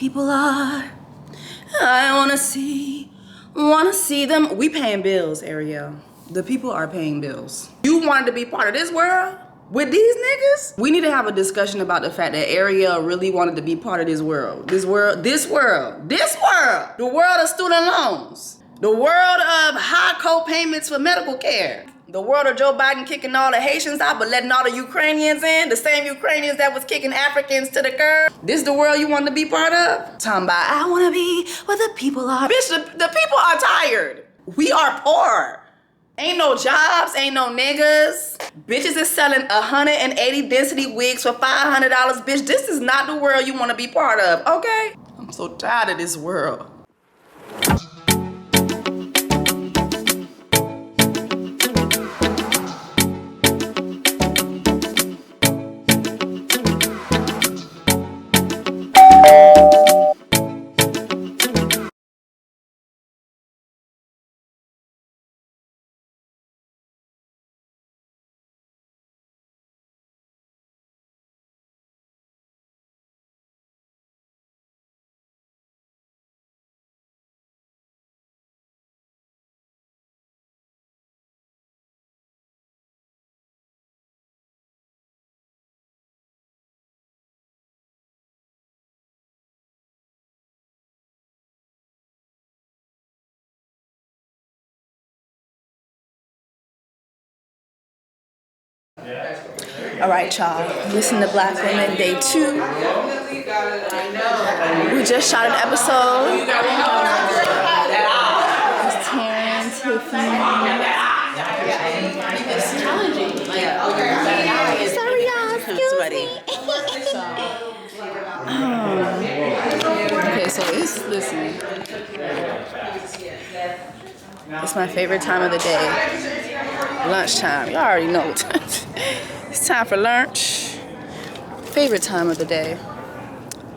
people are. I wanna see them. We paying bills, Ariel. The people are paying bills. You wanted to be part of this world with these niggas? We need to have a discussion about the fact that Ariel really wanted to be part of this world. This world. The world of student loans. The world of high co-payments for medical care. The world of Joe Biden kicking all the Haitians out but letting all the Ukrainians in. The same Ukrainians that was kicking Africans to the curb. This the world you want to be part of? Talking about, I want to be where the people are. Bitch, the people are tired. We are poor. Ain't no jobs, ain't no niggas. Bitches is selling 180 density wigs for $500. Bitch, this is not the world you want to be part of, okay? I'm so tired of this world. All right, y'all. Listen to Black Women Day 2. We just shot an episode. It's Taryn, Tiffany. It's challenging. Sorry, y'all. Excuse me. Okay, so listen. It's my favorite time of the day. Lunchtime. Y'all already know what time. It's time for lunch. Favorite time of the day.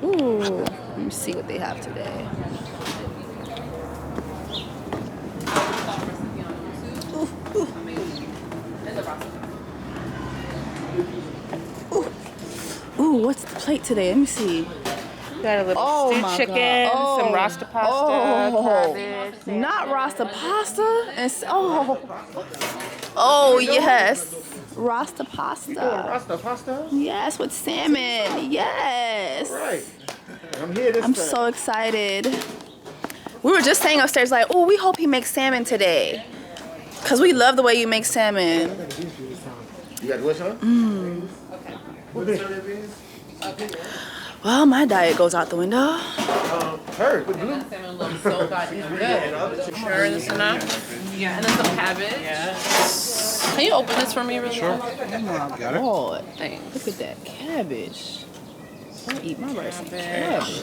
Ooh, let me see what they have today. Ooh, what's the plate today? Let me see. Got a little stewed chicken, some rasta pasta, cabbage. Not rasta pasta. And oh yes. Rasta pasta. You doing rasta pasta? Yes, with salmon. Yes. All right. I'm here this I'm time. so excited. We were just saying upstairs, like, oh, we hope he makes salmon today. Because we love the way you make salmon. You got which one? Okay. What is it? Well, my diet goes out the window. Her with blue. Salmon looks so goddamn good. Sure, this enough? Yeah. And then some cabbage. Yeah. Can you open this for me really quick? Oh my Lord. Thanks. Look at that cabbage. I eat my rice and cabbage.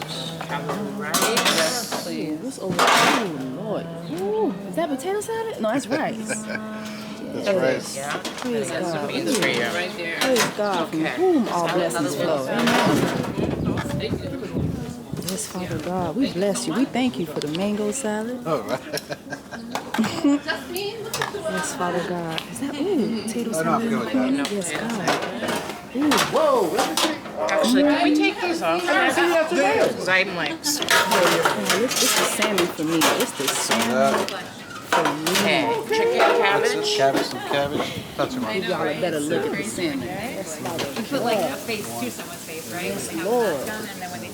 Right? Yes, please. What's over? Oh Lord. Ooh, is that potato salad? No, that's rice. That's rice. Yeah. Praise God. Beans for you. Right there. Praise God. From whom all blessings flow. Amen. Yes, Father God, we bless you. We thank you for the mango salad. Oh, right. Yes, Father God. Is that potato salad? I forgot about that. Yes, God. Whoa, let me take. Actually, can we take these off? Because Because I'm like, It's the salmon for me. It's the salmon for me. okay. Chicken, cabbage. Cabbage, some cabbage. That's right. Y'all better look at the salmon. That's Father You put like a face to someone's face, right? Yes, When they have Lord. that done, and then when they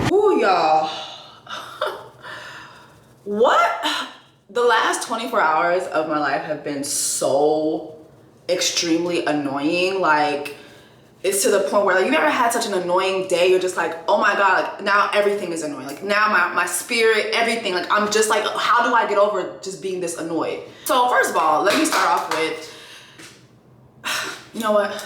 Ooh, y'all. What? The last 24 hours of my life have been so extremely annoying. Like, it's to the point where, like, you never had such an annoying day. You're just like, oh my God, like, now everything is annoying. Like, now my spirit, everything, like, I'm just like, how do I get over just being this annoyed? So, first of all, let me start off with, you know what?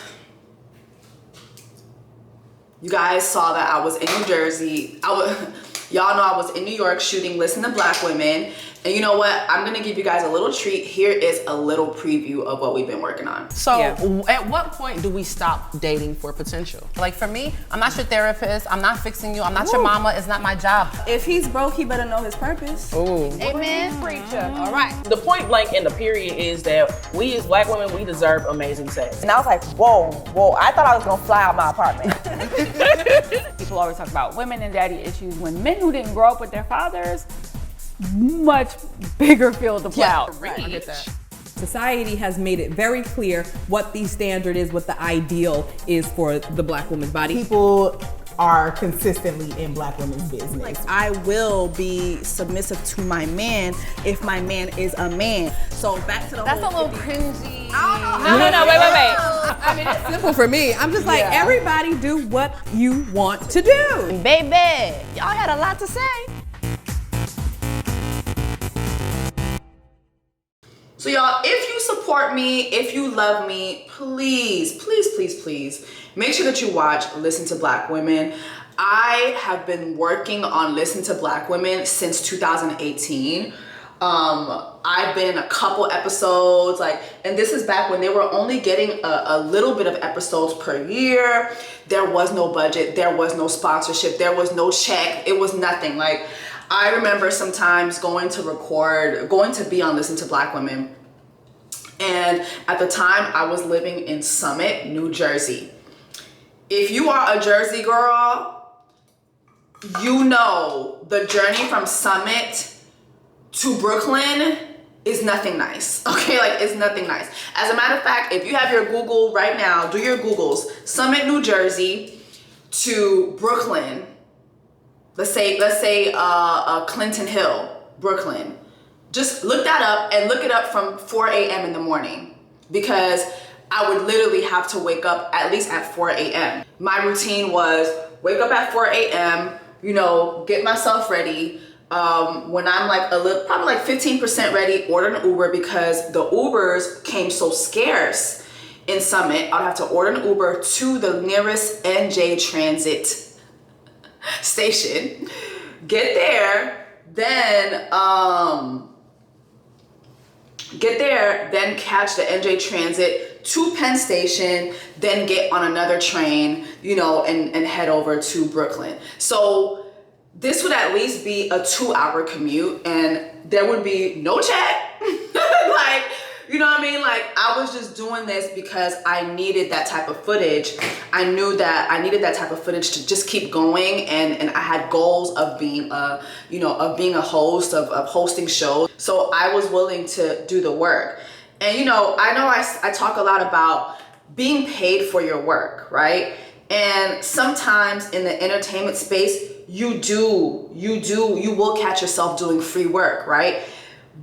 You guys saw that I was in New Jersey. Y'all know I was in New York shooting Listen to Black Women. And you know what? I'm gonna give you guys a little treat. Here is a little preview of what we've been working on. So at what point do we stop dating for potential? Like for me, I'm not your therapist. I'm not fixing you. I'm not your mama. It's not my job. If he's broke, he better know his purpose. Ooh. Amen, preacher. All right. The point blank in the period is that we as black women, we deserve amazing sex. And I was like, whoa, I thought I was gonna fly out my apartment. People always talk about women and daddy issues when men who didn't grow up with their fathers, much bigger field to plow. Right. I get that. Society has made it very clear what the standard is, what the ideal is for the black woman's body. People are consistently in black women's business. I will be submissive to my man if my man is a man. So back to the That's a whole little cringy. No, wait. I mean, it's simple for me. I'm just like, everybody do what you want to do. Baby, y'all had a lot to say. So y'all, if you support me, if you love me, please, please, please, please, make sure that you watch Listen to Black Women. I have been working on Listen to Black Women since 2018. I've been in a couple episodes, and this is back when they were only getting a little bit of episodes per year. There was no budget, there was no sponsorship, there was no check, it was nothing. I remember sometimes going to be on Listen to Black Women. And at the time I was living in Summit, New Jersey. If you are a Jersey girl, you know the journey from Summit to Brooklyn is nothing nice. Okay, it's nothing nice. As a matter of fact, if you have your Google right now, do your Googles, Summit, New Jersey to Brooklyn. Let's say Clinton Hill, Brooklyn. Just look that up and look it up from 4 a.m. in the morning, because I would literally have to wake up at least at 4 a.m. My routine was wake up at 4 a.m., get myself ready. When I'm probably 15% ready, order an Uber, because the Ubers came so scarce in Summit. I'd have to order an Uber to the nearest NJ Transit station, get there, then catch the NJ Transit to Penn Station, then get on another train, and head over to Brooklyn. So this would at least be a 2-hour commute, and there would be no check. You know what I mean? I was just doing this because I needed that type of footage. I knew that I needed that type of footage to just keep going, and I had goals of being a host, of hosting shows. So I was willing to do the work. And I talk a lot about being paid for your work, right? And sometimes in the entertainment space, you will catch yourself doing free work, right?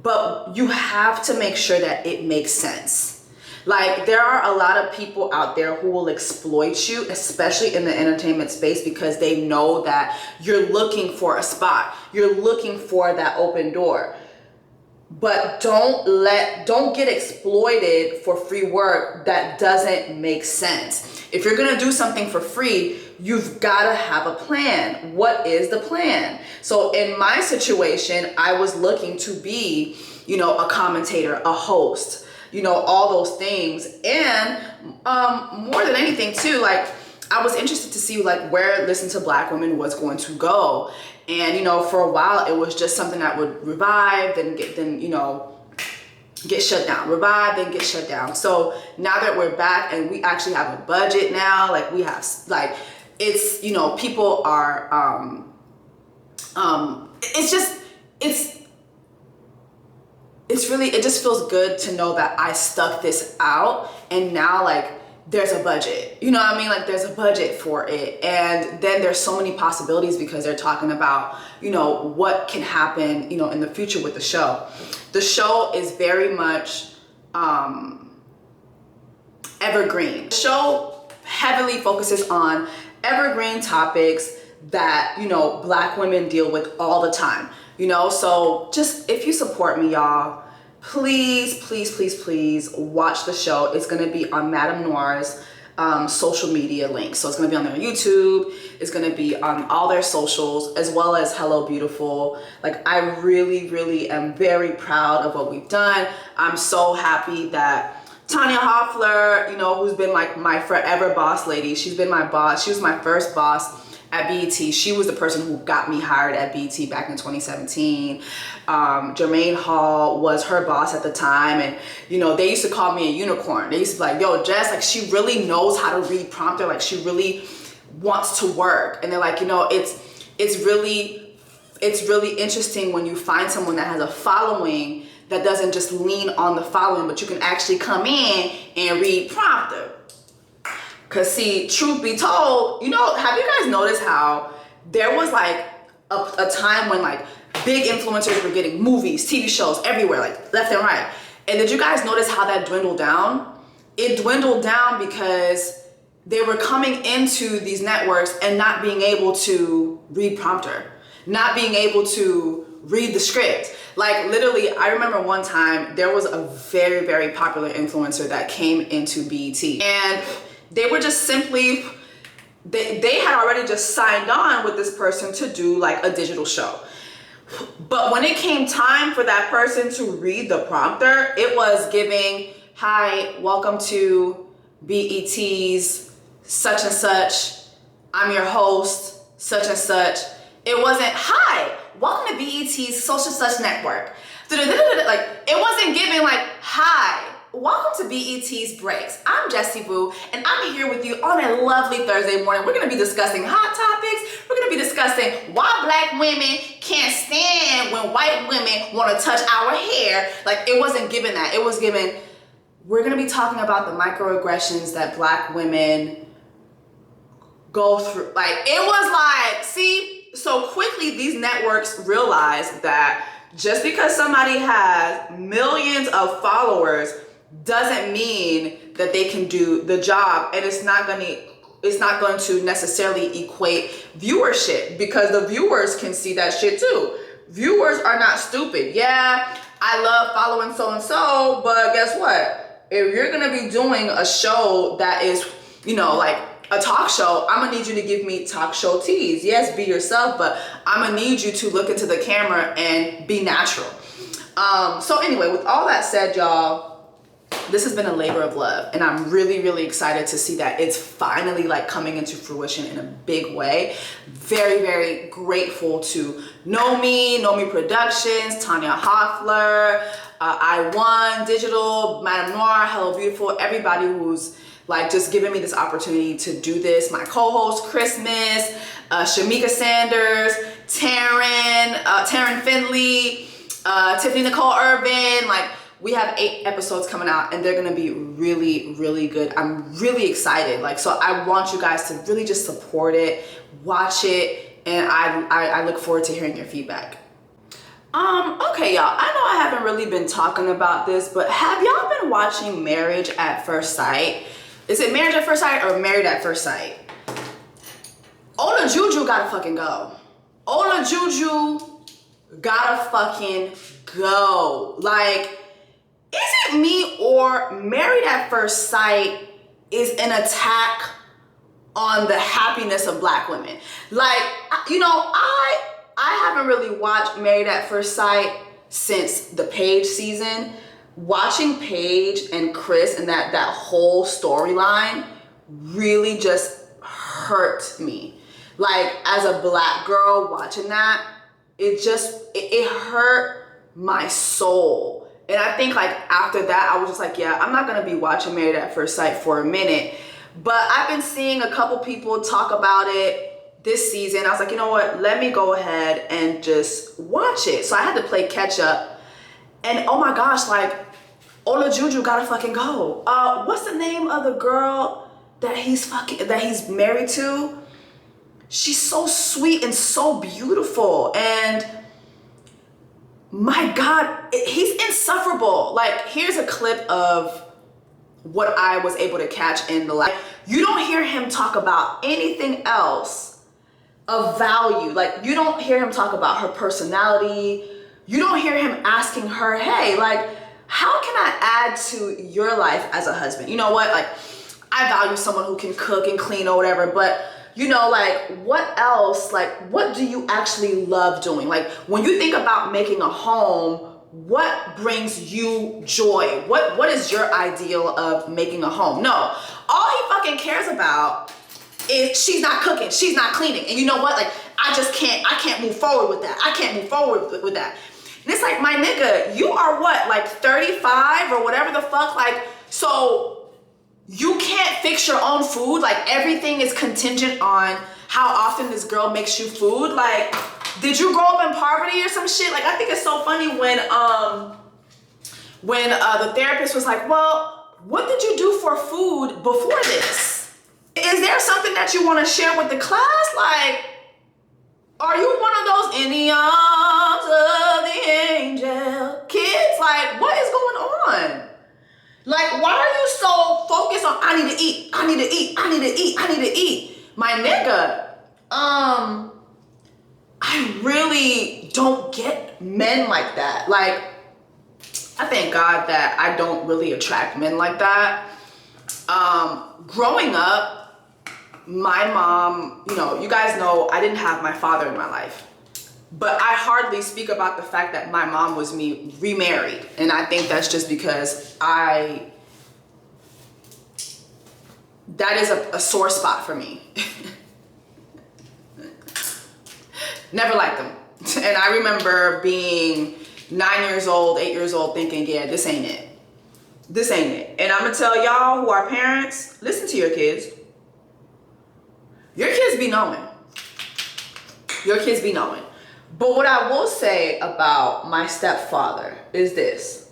But you have to make sure that it makes sense. There are a lot of people out there who will exploit you, especially in the entertainment space, because they know that you're looking for a spot. You're looking for that open door. But don't get exploited for free work that doesn't make sense. If you're gonna do something for free, you've gotta have a plan. What is the plan? So in my situation, I was looking to be, a commentator, a host, all those things. And more than anything too, I was interested to see where Listen to Black Women was going to go. And for a while it was just something that would revive, then get shut down, revive, then get shut down. So now that we're back and we actually have a budget now, we have it's people are it just feels good to know that I stuck this out, and now there's a budget, there's a budget for it. And then there's so many possibilities, because they're talking about, what can happen, in the future with the show. The show is very much evergreen. The show heavily focuses on evergreen topics that, Black women deal with all the time, so just, if you support me, y'all, please, please, please, please watch the show. It's gonna be on Madame Noir's social media links. So it's gonna be on their YouTube, it's gonna be on all their socials, as well as Hello Beautiful. Like, I really, really am very proud of what we've done. I'm so happy that Tanya Hoffler, you know, who's been like my forever boss lady, she's been my boss. She was my first boss at BET. She was the person who got me hired at BET back in 2017. Jermaine Hall was her boss at the time, and you know, they used to call me a unicorn. They used to be like, yo, Jess, like, she really knows how to read prompter, like she really wants to work. And they're like, you know, it's really interesting when you find someone that has a following that doesn't just lean on the following, but you can actually come in and read prompter. Cause see, truth be told, you know, have you guys noticed how there was like a time when like big influencers were getting movies, TV shows everywhere, like left and right. And did you guys notice how that dwindled down? It dwindled down because they were coming into these networks and not being able to read prompter, not being able to read the script. Like literally, I remember one time there was a very, very popular influencer that came into BET, and they were just simply, they had already just signed on with this person to do like a digital show. But when it came time for that person to read the prompter, it was giving, hi, welcome to BET's such and such. I'm your host, such and such. It wasn't, hi, welcome to BET's such and such network. Like, it wasn't giving like, hi, welcome to BET's Breaks. I'm Jessie Woo, and I'm here with you on a lovely Thursday morning. We're gonna be discussing hot topics. We're gonna be discussing why black women can't stand when white women wanna touch our hair. Like, it wasn't given that. It was given, we're gonna be talking about the microaggressions that black women go through. Like, it was like, see, so quickly these networks realized that just because somebody has millions of followers doesn't mean that they can do the job, and it's not going to necessarily equate viewership, because the viewers can see that shit too. Viewers are not stupid. Yeah, I love following so and so, but guess what? If you're gonna be doing a show that is, you know, like a talk show, I'm gonna need you to give me talk show tease. Yes, be yourself, but I'm gonna need you to look into the camera and be natural. So anyway, with all that said, y'all, this has been a labor of love, and I'm really, really excited to see that it's finally like coming into fruition in a big way. Very, very grateful to Know Me Productions, Tanya Hoffler, I1 Digital, Madame Noir, Hello Beautiful, everybody who's like just giving me this opportunity to do this. My co-host Christmas, Shamika Sanders, Taryn Finley, Tiffany Nicole Irvin. Like, we have 8 episodes coming out, and they're gonna be really, really good. I'm really excited. Like, so I want you guys to really just support it, watch it, and I look forward to hearing your feedback. Okay, y'all, I know I haven't really been talking about this, but have y'all been watching Marriage at First Sight? Is it Marriage at First Sight or Married at First Sight? Ola Juju gotta fucking go. Ola Juju gotta fucking go. Like, is it me, or Married at First Sight is an attack on the happiness of black women? Like, you know, I haven't really watched Married at First Sight since the Paige season. Watching Paige and Chris and that whole storyline really just hurt me. Like, as a black girl watching that, it hurt my soul. And I think like after that, I was just like, yeah, I'm not gonna be watching Married at First Sight for a minute. But I've been seeing a couple people talk about it this season. I was like, you know what? Let me go ahead and just watch it. So I had to play catch up. And oh my gosh, like, Ola Juju gotta fucking go. What's the name of the girl that he's married to? She's so sweet and so beautiful, and my God, he's insufferable. Like, here's a clip of what I was able to catch in the live. You don't hear him talk about anything else of value. Like, you don't hear him talk about her personality. You don't hear him asking her, hey, like, how can I add to your life as a husband? You know what? Like, I value someone who can cook and clean or whatever, but you know, like, what else, like, what do you actually love doing? Like, when you think about making a home, what brings you joy? What is your ideal of making a home? No, all he fucking cares about is she's not cooking, she's not cleaning. And you know what? Like, I can't move forward with that. I can't move forward with that. And it's like, my nigga, you are what, like 35 or whatever the fuck? Like, so you can't fix your own food? Like, everything is contingent on how often this girl makes you food? Like, did you grow up in poverty or some shit? Like, I think it's so funny when the therapist was like, well, what did you do for food before this? Is there something that you want to share with the class? Like, are you one of those in the arms of the angel kids? Like, what is going on? Like, why are you so focused on, I need to eat, I need to eat, I need to eat, I need to eat? My nigga, I really don't get men like that. Like, I thank God that I don't really attract men like that. Growing up, my mom, you know, you guys know I didn't have my father in my life. But I hardly speak about the fact that my mom was remarried. And I think that's just because that is a sore spot for me. Never liked them. And I remember being 9 years old, 8 years old, thinking, yeah, this ain't it. This ain't it. And I'm gonna tell y'all who are parents, listen to your kids. Your kids be knowing. Your kids be knowing. But what I will say about my stepfather is this.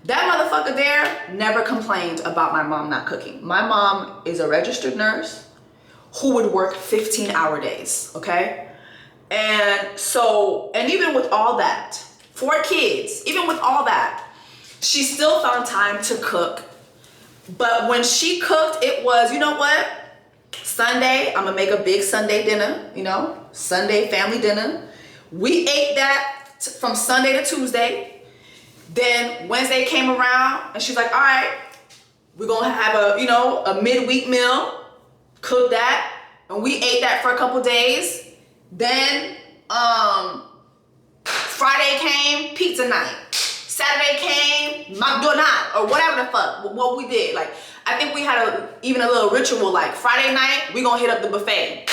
That motherfucker there never complained about my mom not cooking. My mom is a registered nurse who would work 15-hour days, okay? And so, and even with all that, 4 kids, even with all that, she still found time to cook. But when she cooked, it was, you know what? Sunday, I'm gonna make a big Sunday dinner, you know, Sunday family dinner. We ate that from Sunday to Tuesday. Then Wednesday came around and she's like, all right, we're gonna have a, you know, a midweek meal, cook that. And we ate that for a couple days. Then Friday came, pizza night. Saturday came, McDonald's, or whatever the fuck, what we did. Like, I think we had even a little ritual, like Friday night, we gonna hit up the buffet.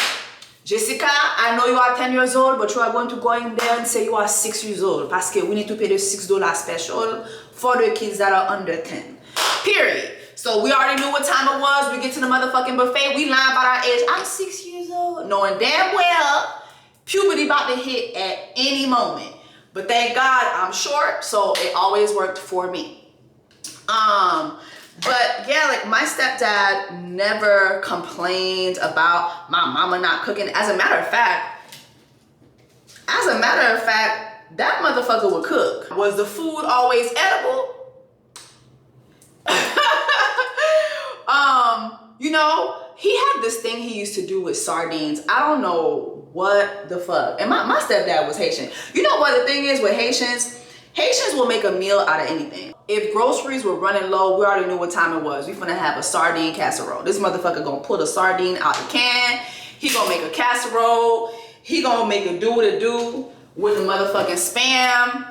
Jessica, I know you are 10 years old, but you are going to go in there and say you are 6 years old. Parce que we need to pay the $6 special for the kids that are under 10. Period. So we already knew what time it was. We get to the motherfucking buffet. We lie about our age. I'm 6 years old. Knowing damn well puberty about to hit at any moment. But thank God I'm short, so it always worked for me. But yeah, like my stepdad never complained about my mama not cooking. As a matter of fact, that motherfucker would cook. Was the food always edible? You know, he had this thing he used to do with sardines. I don't know what the fuck. And my stepdad was Haitian. You know what the thing is with Haitians? Haitians will make a meal out of anything. If groceries were running low, we already knew what time it was. We finna have a sardine casserole. This motherfucker gonna pull a sardine out the can. He gonna make a casserole. He gonna make a do what it do with the motherfucking Spam.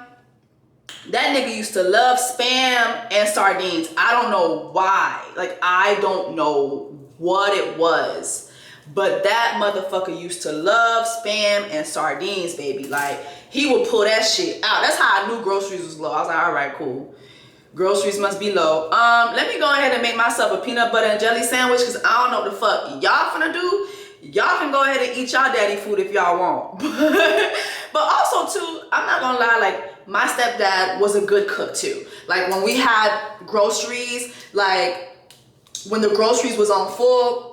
That nigga used to love Spam and sardines. I don't know why. Like, I don't know what it was. But that motherfucker used to love Spam and sardines, baby. Like, he would pull that shit out. That's how I knew groceries was low. I was like, all right, cool. Groceries must be low. Let me go ahead and make myself a peanut butter and jelly sandwich because I don't know what the fuck y'all finna do. Y'all can go ahead and eat y'all daddy food if y'all want. But also, too, I'm not gonna lie, like, my stepdad was a good cook, too. Like, when we had groceries, like, when the groceries was on full,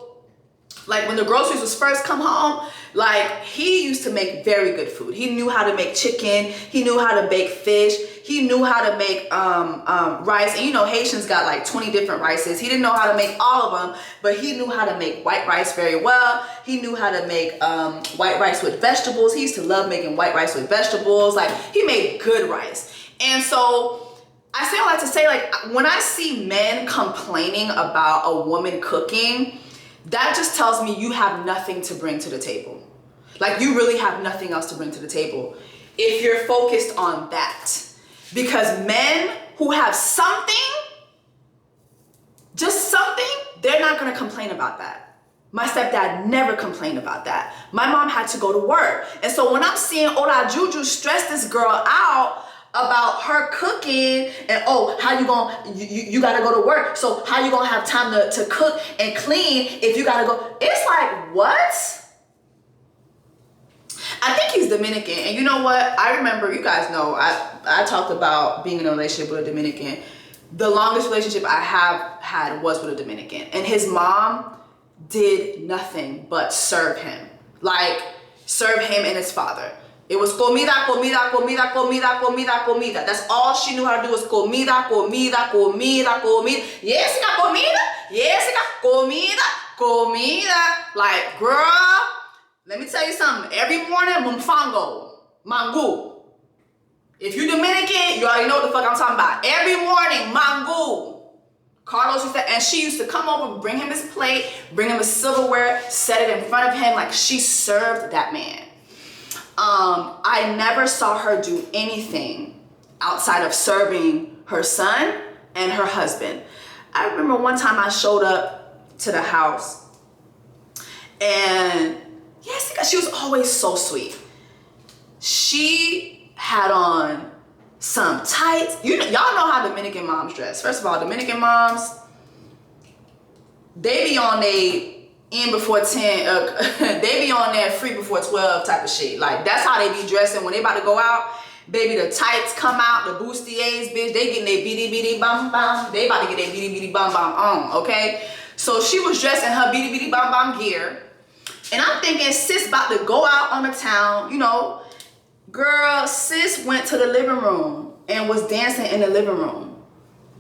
like when the groceries was first come home, like he used to make very good food. He knew how to make chicken. He knew how to bake fish. He knew how to make rice. And you know, Haitians got like 20 different rices. He didn't know how to make all of them, but he knew how to make white rice very well. He knew how to make white rice with vegetables. He used to love making white rice with vegetables. Like, he made good rice. And so I say all that to say, like, when I see men complaining about a woman cooking, that just tells me you have nothing to bring to the table. Like, you really have nothing else to bring to the table if you're focused on that. Because men who have something, just something, they're not gonna complain about that. My stepdad never complained about that. My mom had to go to work. And so when I'm seeing Ola Juju stress this girl out about her cooking and, oh, how you gonna, you gotta go to work, so how you gonna have time to cook and clean if you gotta go? It's like, what? I think he's Dominican, and you know what? I remember, you guys know, I talked about being in a relationship with a Dominican. The longest relationship I have had was with a Dominican, and his mom did nothing but serve him. Like, serve him and his father. It was comida, comida, comida, comida, comida, comida. That's all she knew how to do was comida, comida, comida, comida. Jessica, comida? Jessica, comida, comida. Like, girl, let me tell you something. Every morning, mumfango, mango. If you Dominican, you already know what the fuck I'm talking about. Every morning, mango. Carlos used to, and she used to come over, bring him his plate, bring him his silverware, set it in front of him. Like, she served that man. I never saw her do anything outside of serving her son and her husband. I remember one time I showed up to the house, and yes, she was always so sweet. She had on some tights. Y'all know how Dominican moms dress. First of all, Dominican moms, they be on they in before 10, they be on there free before 12 type of shit. Like, that's how they be dressing when they about to go out. Baby, the tights come out, the bustiers, bitch, they getting their bitty bitty bum bum. They about to get their bitty bitty bum bum on, okay? So she was dressed in her bitty bitty bum bum gear. And I'm thinking, sis about to go out on the town, you know. Girl, sis went to the living room and was dancing in the living room.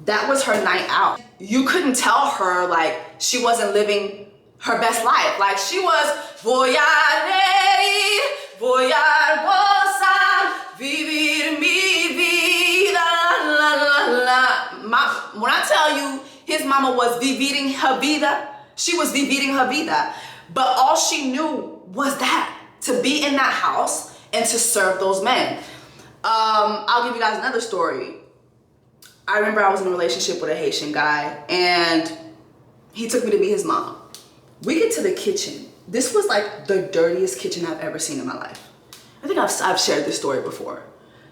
That was her night out. You couldn't tell her, like, she wasn't living her best life. Like, she was, voy a reír, voy a gozar, vivir mi vida, la, la, la. When I tell you his mama was vivir her vida, she was vivir her vida. But all she knew was that, to be in that house and to serve those men. I'll give you guys another story. I remember I was in a relationship with a Haitian guy, and he took me to meet his mom. We get to the kitchen. This was like the dirtiest kitchen I've ever seen in my life. I think I've shared this story before.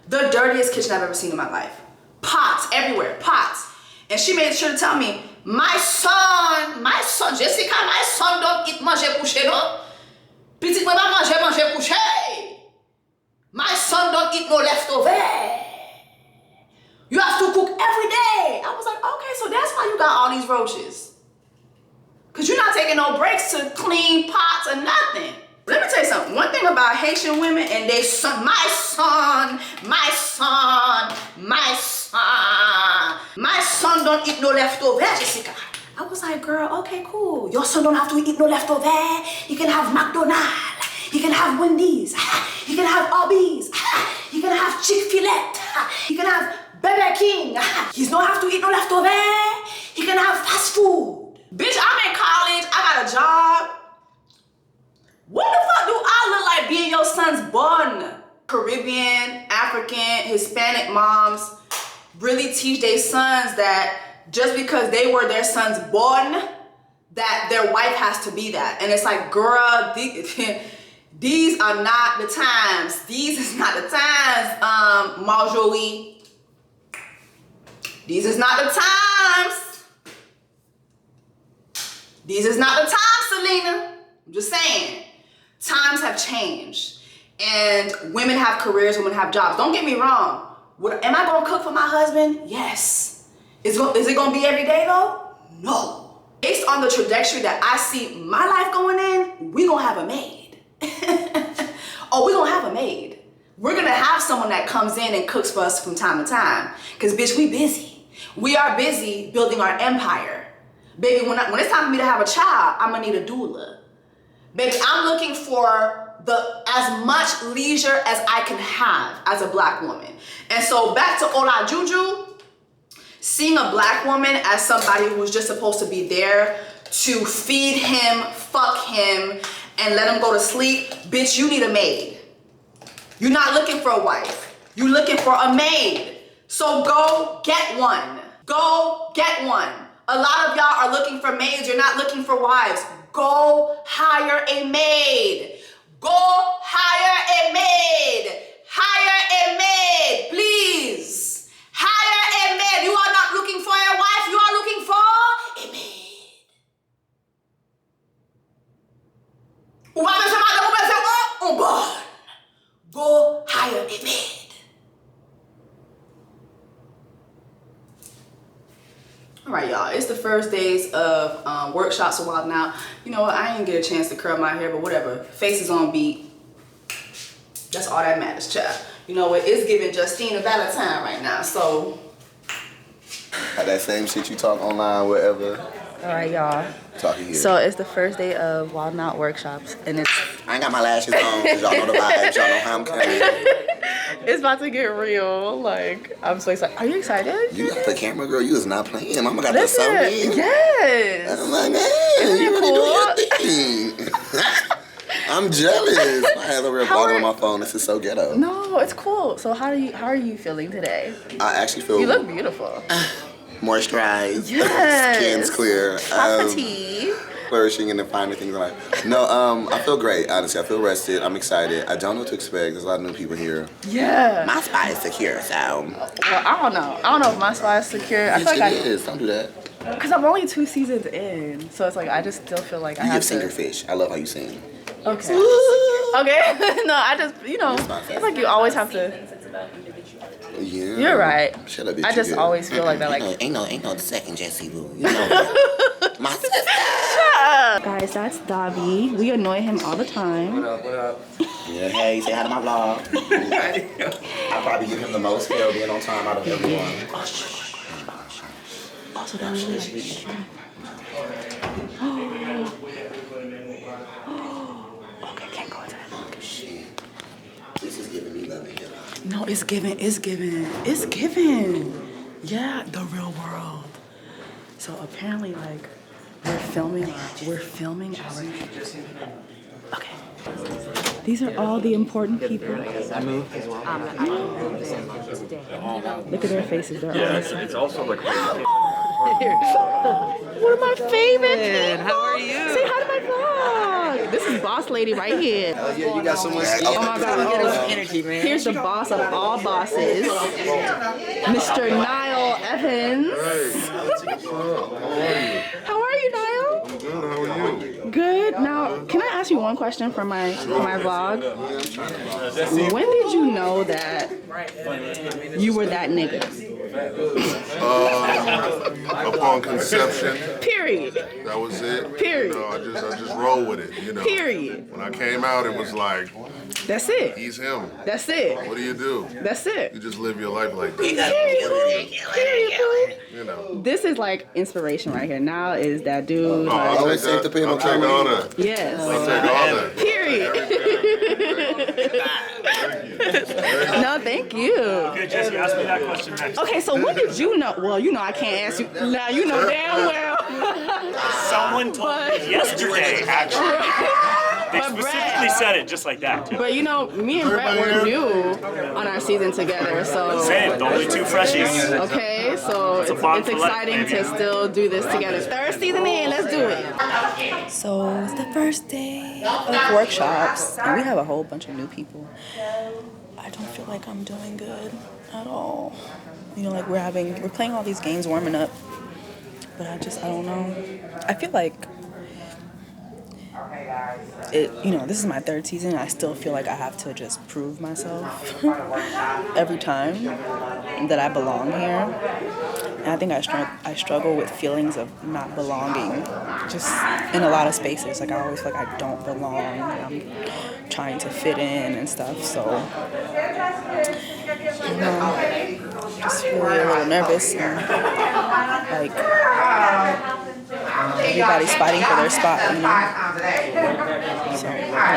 The dirtiest kitchen I've ever seen in my life. Pots everywhere, pots. And she made sure to tell me, my son, Jessica, my son don't eat manger couché, no? Petit pas manger couché. My son don't eat no leftover. You have to cook every day. I was like, okay, so that's why you got all these roaches. Because you're not taking no breaks to clean pots or nothing. Let me tell you something. One thing about Haitian women and they son, my son, my son, my son. My son don't eat no leftover, Jessica. I was like, girl, okay, cool. Your son don't have to eat no leftover. He can have McDonald's. He can have Wendy's. He can have Arby's. He can have Chick-fil-A. He can have Burger King. He don't have to eat no leftover. He can have fast food. Bitch, I'm in college. I got a job. What the fuck do I look like being your son's bun? Caribbean, African, Hispanic moms really teach their sons that just because they were their son's bun, that their wife has to be that. And it's like, girl, these are not the times. These is not the times, Marjorie. These is not the times. These is not the times, Selena. I'm just saying. Times have changed. And women have careers, women have jobs. Don't get me wrong. Am I gonna cook for my husband? Yes. Is it gonna be every day though? No. Based on the trajectory that I see my life going in, we gonna have a maid. Oh, we gonna have a maid. We're gonna have someone that comes in and cooks for us from time to time. Cause bitch, we busy. We are busy building our empire. Baby, when it's time for me to have a child, I'm gonna need a doula. Baby, I'm looking for as much leisure as I can have as a black woman. And so back to Ola Juju, seeing a black woman as somebody who's just supposed to be there to feed him, fuck him, and let him go to sleep, bitch, you need a maid. You're not looking for a wife. You're looking for a maid. So go get one. Go get one. A lot of y'all are looking for maids. You're not looking for wives. Go hire a maid. Go hire a maid. Hire a maid, please. Hire a maid. You are not looking for a wife. You are looking for a maid. Go hire a maid. All right, y'all, it's the first days of workshops a while now. You know what, I didn't get a chance to curl my hair, but whatever. Face is on beat. That's all that matters, child. You know what, it's giving Justine a Valentine right now, so. That same shit you talk online, wherever. All right, y'all. Talking here. So it's the first day of Wild Out workshops, and it's. I ain't got my lashes on, because y'all know the vibes, y'all know how I'm coming. It's about to get real. Like, I'm so excited. Are you excited? You got the camera, girl. You is not playing. Mama got the sound in. Yes. I'm like, man, you really doing your thing. I'm jealous. I have a real vlog on my phone. This is so ghetto. No, it's cool. So how are you feeling today? I actually feel. You look beautiful. Moisturized. Yes. Skin's clear. Tea. Flourishing in the finer things in life. No, I feel great, honestly. I feel rested. I'm excited. I don't know what to expect. There's a lot of new people here. Yeah. My spot is secure, so. Well, I don't know. I don't know if my spot is secure. I feel like it is. Don't do that. Because I'm only 2 seasons in. So it's like, I just still feel like I have to. You give singer fish. I love how you sing. Okay. Okay. No, I just, you know, it's like you always have to. Yeah. You're right. Shut up, bitch. I just always feel like that. Like, ain't no second Jessiewoo. You know that. My sister. Shut up. Guys, that's Davi. We annoy him all the time. What up? Yeah, hey, say hi to my vlog. I probably give him the most hell being on time out of everyone. Also, Davi. Okay, can't go into that. This is giving me love here. No, it's giving. Yeah, the real world. So apparently, like, we're filming our. Okay. These are all the important people. I moved as well. Look at their faces. They're all. It's also like. One of my favorite people. How are you? Say hi to my vlog. This is boss lady right here. Yeah, you got so much. Oh my God. Energy, man. Here's the boss of all bosses, Mr. Niall Evans. How are you, Niall? Good, how are you? Good. Now, can I ask you one question for my vlog? When did you know that you were that nigga? Upon conception. Period. That was it. Period. You know, I just roll with it, you know. Period. When I came out, it was like, That's it. he's him. That's it. What do? That's it. You just live your life like that. Period. You know. This is like inspiration right here. Now is that dude. I'll always take say that. to people, I'll take all that. Yes. I'll take all that. Period. No, thank you. Okay, Jessie, ask me that question next. Okay, so when did you know? Well, you know I can't ask you. Now you know damn well. Someone told me yesterday, actually. They specifically said it just like that, too. But you know, me and Brett were new on our season together, so. Same, don't be two freshies. Okay, so it's bond for life, exciting baby. to still do this together. Third season in, let's do it. So it's the first day of workshops, and we have a whole bunch of new people. I don't feel like I'm doing good at all. You know, like we're playing all these games, warming up, but I don't know. I feel like this is my third season, and I still feel like I have to just prove myself every time that I belong here. And I think I struggle with feelings of not belonging just in a lot of spaces. Like I always feel like I don't belong, and I'm trying to fit in and stuff. So, just really a little nervous and like everybody's fighting for their spot, you know? So, I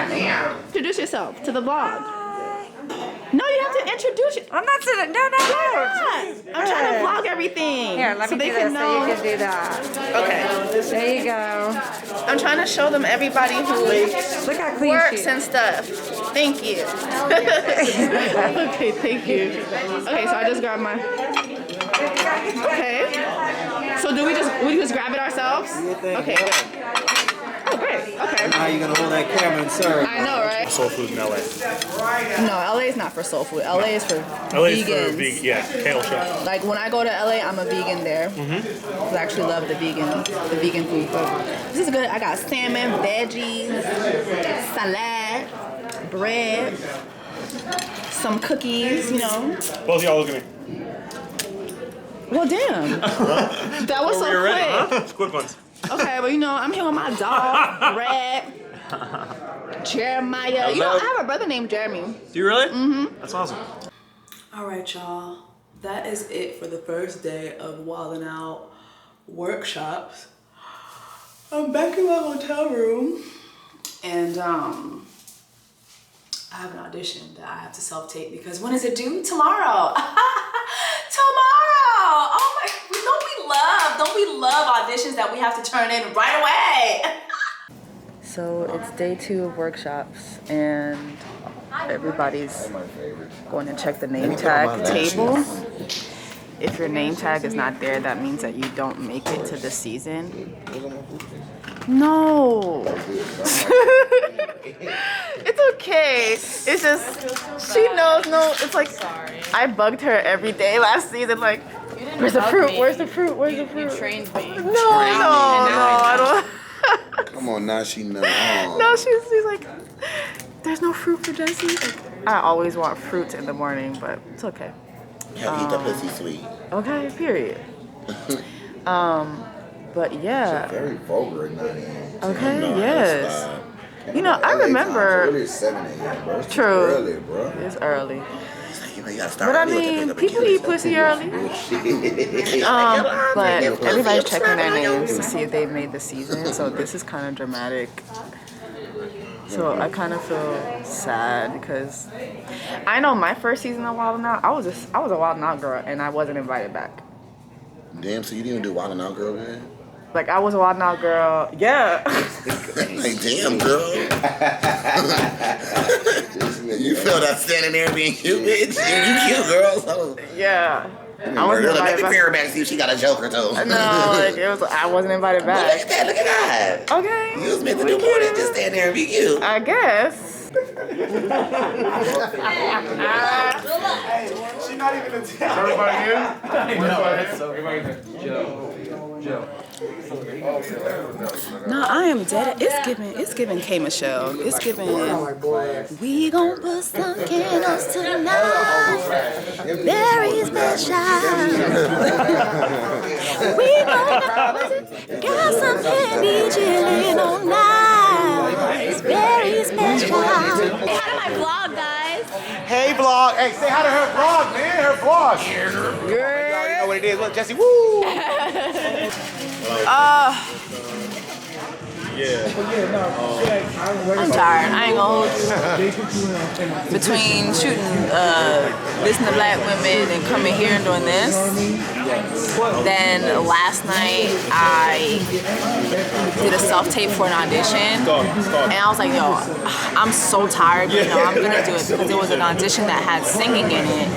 don't know. Introduce yourself to the vlog. No, you have to introduce you. I'm not saying no. I'm trying to vlog everything. Here, let so me they do can this know. so you can do that. Okay. There you go. I'm trying to show them everybody who Look how clean works she is. and stuff. Thank you. Okay, thank you. Okay, so I just grabbed my. Okay. So we just grab it ourselves? Okay, good. Oh, great. Okay. How you gonna hold that camera and serve? I know, right? Soul food in LA. No, LA is not for soul food. LA is for LA is vegans. for vegan, yeah, kale shop. Like when I go to LA, I'm a vegan there. I actually love the vegan food. But this is good. I got salmon, veggies, salad, bread, some cookies. You know. Both of y'all look at me. Well, damn. That was so You're quick. ready, huh? It's quick ones. Okay, well, you know, I'm here with my dog, Red, Jeremiah. You know, I have a brother named Jeremy. Do you really? That's awesome. All right, y'all. That is it for the first day of Wildin' Out workshops. I'm back in my hotel room, and I have an audition that I have to self-tape because when is it due? Tomorrow. Tomorrow. Oh my! Don't we love auditions that we have to turn in right away? So it's day 2 of workshops, and everybody's going to check the name tag table. If your name tag is not there, that means that you don't make it to the season. No. It's okay. It's just, she knows, no, it's like, I bugged her every day last season, like, where's the fruit? Where's the fruit? Where's the fruit? You trained me. No, I don't. Come on, now she knows. No, she's like, there's no fruit for Jessie. Like, I always want fruits in the morning, but it's okay. Yeah, eat the pussy sweet. Okay, period. But yeah. Very vulgar at 9 a.m. Okay, yes. You know, I remember. Early is 7 a.m., bro. It's True. Early, bro. It's early. You know, you gotta start But I early with mean, that people eat pussy early. But everybody's checking their names to see if they've made the season. So this is kind of dramatic. So I kind of feel sad because I know my first season of Wild 'N Out, I was a Wild 'N Out girl and I wasn't invited back. Damn, so you didn't do Wild 'N Out girl, man? Like I was a Wild 'N Out girl, yeah. Like, damn, girl. You felt that standing there being cute, bitch. You cute, girl. So. Yeah. I wasn't Let invited me back. mirror back and see if she got a joker, too. No, like it was. I wasn't invited Look back. at that, look at that. Okay. You was meant to do more than just stand there and be cute. I guess. She's not even a tell. Everybody here? Joe. No, I am dead. It's giving K Michelle. It's giving. We gon' put some candles tonight. Very special. We gon' got some candy chillin' all night. It's very special. Say hi to my vlog, guys. Hey, vlog. Hey, say hi to her vlog, man. Her vlog. You already know what it is. Look, Jessie, woo. I'm tired. I ain't gonna hold you. Between shooting, listening to black women and coming here and doing this, then last night I did a self-tape for an audition, and I was like, yo, I'm so tired, you know, I'm gonna do it because it was an audition that had singing in it.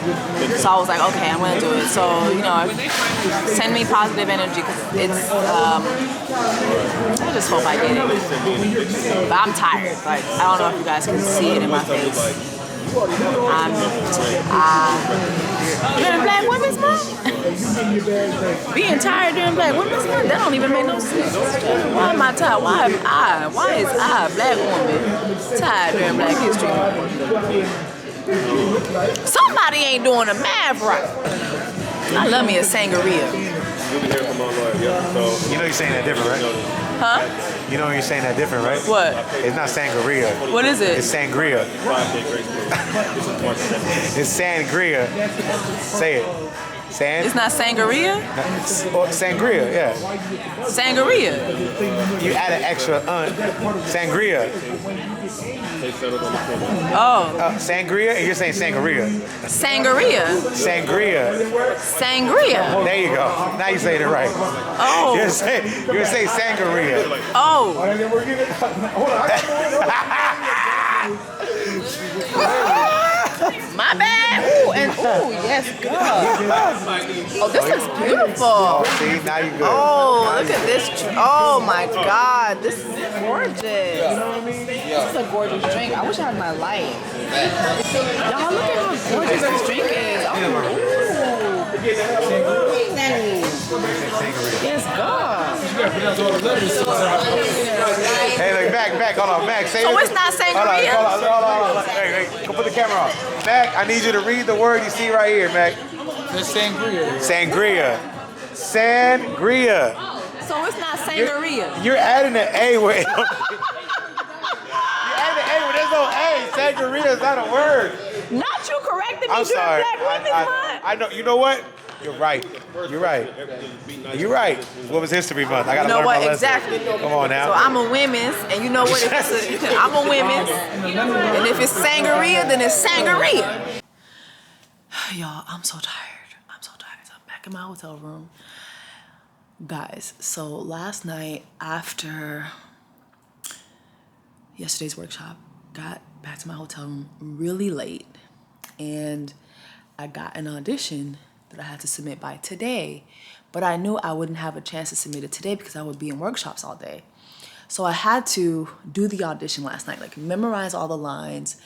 So I was like, okay, I'm gonna do it. So, you know, send me positive energy because it's, I just hope I did it. But I'm tired. Like, I don't know if you guys can see it in my face. During Black Women's Month? Being tired during Black Women's Month? That don't even make no sense. Why am I tired? Why is I, Black woman, tired during Black History Month? Somebody ain't doing the math right. I love me a sangria. You know you're saying that different, right? Huh? You know you're saying that different, right? What? It's not sangria. What is it? It's sangria. It's sangria. Say it. It's not sangria? Or sangria, yeah. Sangria. You add an extra sangria. Oh. Sangria, and you're saying sangria. Sangria. Sangria. Sangria. There you go. Now you're saying it right. Oh. You're saying sangria. Oh. My bad. Ooh, and ooh, yes, God. Oh, this is beautiful. See, now you good. Oh, look at this. Oh my God, this is gorgeous. This is a gorgeous drink. I wish I had my light. Y'all, look at how gorgeous this drink is. Oh, yes, God. Hey, look, back, hold on, Mac. Say So it. it's not sangria? Hold on. Hey, go put the camera on. Mac, I need you to read the word you see right here, Mac. It's sangria. Sangria. Sangria. So it's not sangria. You're adding an A with it. You're adding an A with there's no A. Sangria is not a word. Not you correcting me. I'm during sorry. Black Women's Month. I know. You know what? You're right. You're right. You're right. It's Women's History Month. I gotta You know learn what? my lesson. Exactly. Come on now. So I'm a women's, and you know what? If it's I'm a women's, and if it's sangria, then it's sangria. Y'all, I'm so tired. I'm so tired. So I'm back in my hotel room. Guys, so last night after yesterday's workshop, got back to my hotel room really late, and I got an audition that I had to submit by today, but I knew I wouldn't have a chance to submit it today because I would be in workshops all day. So I had to do the audition last night, like memorize all the lines,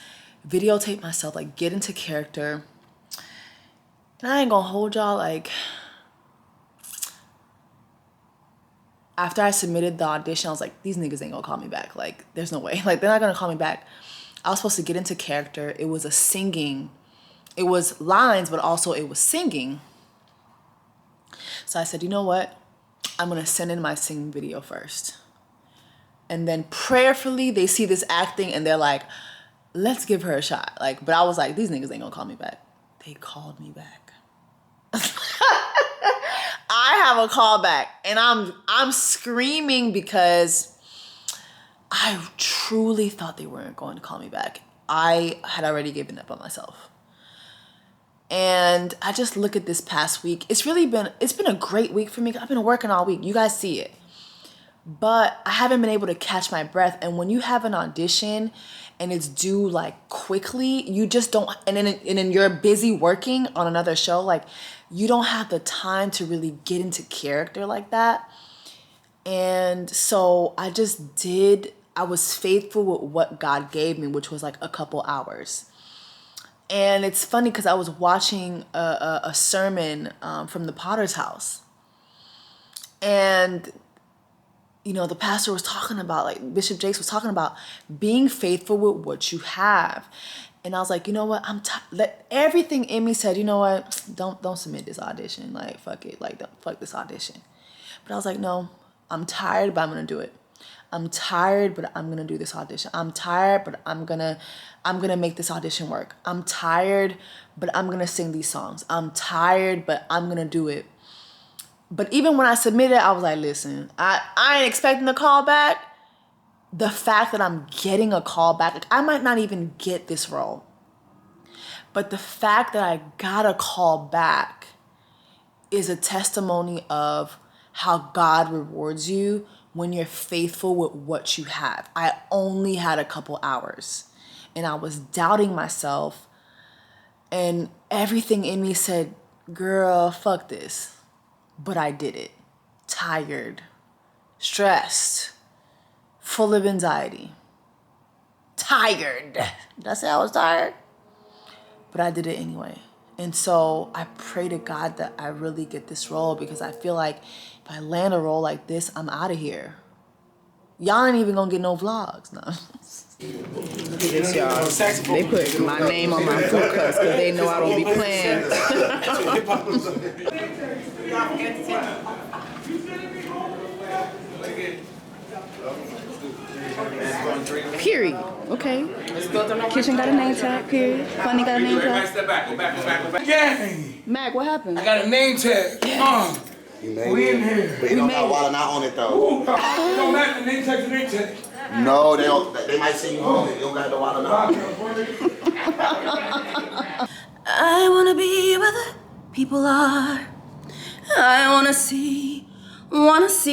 videotape myself, like get into character. And I ain't gonna hold y'all, like, after I submitted the audition, I was like, these niggas ain't gonna call me back. Like, there's no way. Like, they're not gonna call me back. I was supposed to get into character. It was a singing. It was lines, but also it was singing. So I said, you know what? I'm gonna send in my singing video first. And then prayerfully, they see this acting and they're like, let's give her a shot. Like, but I was like, these niggas ain't gonna call me back. They called me back. I have a call back and I'm screaming because I truly thought they weren't going to call me back. I had already given up on myself. And I just look at this past week. It's been a great week for me. I've been working all week. You guys see it. But I haven't been able to catch my breath. And when you have an audition and it's due like quickly, you just don't, and then you're busy working on another show, like you don't have the time to really get into character like that. And so I was faithful with what God gave me, which was like a couple hours. And it's funny because I was watching a sermon from the Potter's House. And, you know, the pastor was talking about, like Bishop Jakes was talking about being faithful with what you have. And I was like, you know what? Everything in me said, you know what? Don't submit this audition. Like, fuck it. Like, fuck this audition. But I was like, no, I'm tired, but I'm going to do it. I'm tired, but I'm going to do this audition. I'm tired, but I'm going to make this audition work. I'm tired, but I'm going to sing these songs. I'm tired, but I'm going to do it. But even when I submitted, I was like, listen, I ain't expecting a call back. The fact that I'm getting a call back, like I might not even get this role. But the fact that I got a call back is a testimony of how God rewards you when you're faithful with what you have. I only had a couple hours and I was doubting myself and everything in me said, girl, fuck this. But I did it. Tired, stressed, full of anxiety. Tired. Did I say I was tired? But I did it anyway. And so I pray to God that I really get this role because I feel like if I land a role like this, I'm out of here. Y'all ain't even gonna get no vlogs. No. Look at this, y'all. They put my name on my food cups because they know I don't be playing. Period. Okay. Kitchen got a name tag. Period. Funny got a name tag. Step back. Go back. Gang. Mac, what happened? I got a name tag. You made We it. in here. But it don't got Wildin' Out on it though. It don't matter. The name tag's the name tag. No, they don't. They might see you on it. You don't got the Wildin' Out. I wanna be where the people are. I wanna see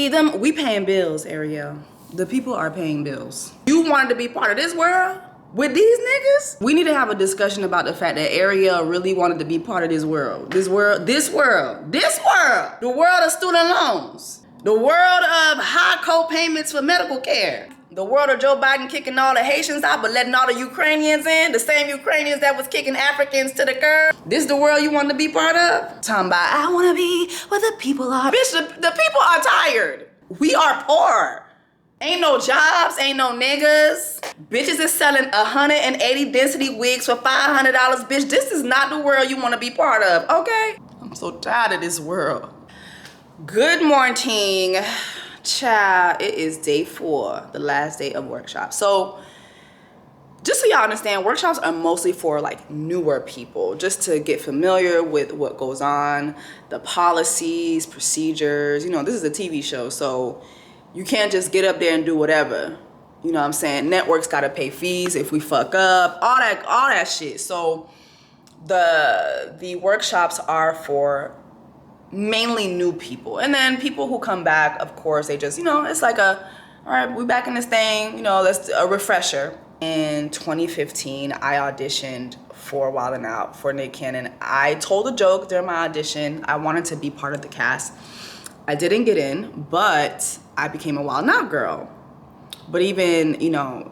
them. We paying bills, Ariel. The people are paying bills. You wanted to be part of this world with these niggas? We need to have a discussion about the fact that Ariel really wanted to be part of this world. The world of student loans. The world of high co-payments for medical care. The world of Joe Biden kicking all the Haitians out but letting all the Ukrainians in. The same Ukrainians that was kicking Africans to the curb. This the world you want to be part of? Talking about, I want to be where the people are. Bitch, the people are tired. We are poor. Ain't no jobs, ain't no niggas. Bitches is selling 180 density wigs for $500. Bitch, this is not the world you want to be part of, okay? I'm so tired of this world. Good morning. Child, it is day 4, the last day of workshops. So just so y'all understand, workshops are mostly for like newer people, just to get familiar with what goes on, the policies, procedures. You know, this is a TV show, so you can't just get up there and do whatever. You know what I'm saying? Networks gotta pay fees if we fuck up, all that shit. So the workshops are for mainly new people. And then people who come back, of course, they just, you know, it's like all right, we back in this thing, you know, let's a refresher. In 2015, I auditioned for Wildin' Out for Nick Cannon. I told a joke during my audition. I wanted to be part of the cast. I didn't get in, but I became a Wildin' Out girl. But even, you know,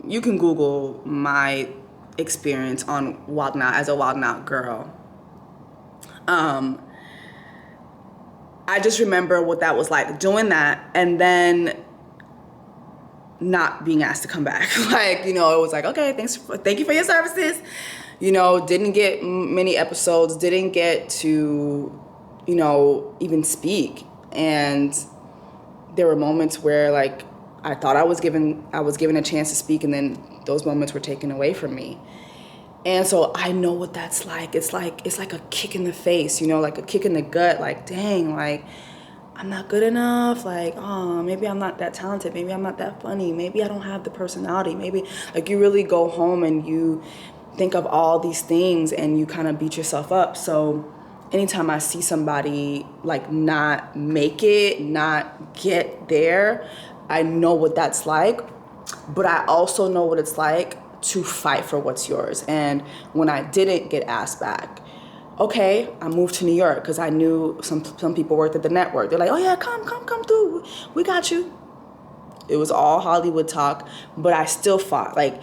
you can Google my experience on Wildin' Out as a Wildin' Out girl. I just remember what that was like, doing that and then not being asked to come back. Like, you know, it was like, okay, thank you for your services. You know, didn't get many episodes, didn't get to, you know, even speak. And there were moments where like I thought I was given a chance to speak, and then those moments were taken away from me. And so I know what that's like. It's like a kick in the face, you know, like a kick in the gut, like, dang, like, I'm not good enough. Like, oh, maybe I'm not that talented. Maybe I'm not that funny. Maybe I don't have the personality. Maybe, like, you really go home and you think of all these things and you kind of beat yourself up. So anytime I see somebody, like, not make it, not get there, I know what that's like. But I also know what it's like to fight for what's yours. And when I didn't get asked back, okay, I moved to New York because I knew some people worked at the network. They're like, oh yeah, come through, we got you. It was all Hollywood talk, but I still fought. Like,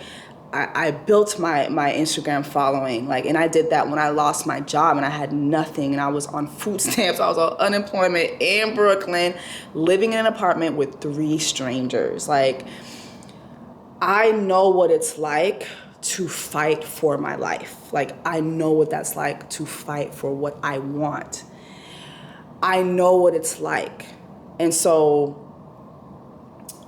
I built my Instagram following, like, and I did that when I lost my job and I had nothing and I was on food stamps. I was on unemployment in Brooklyn, living in an apartment with 3 strangers. Like, I know what it's like to fight for my life. Like, I know what that's like to fight for what I want. I know what it's like. And so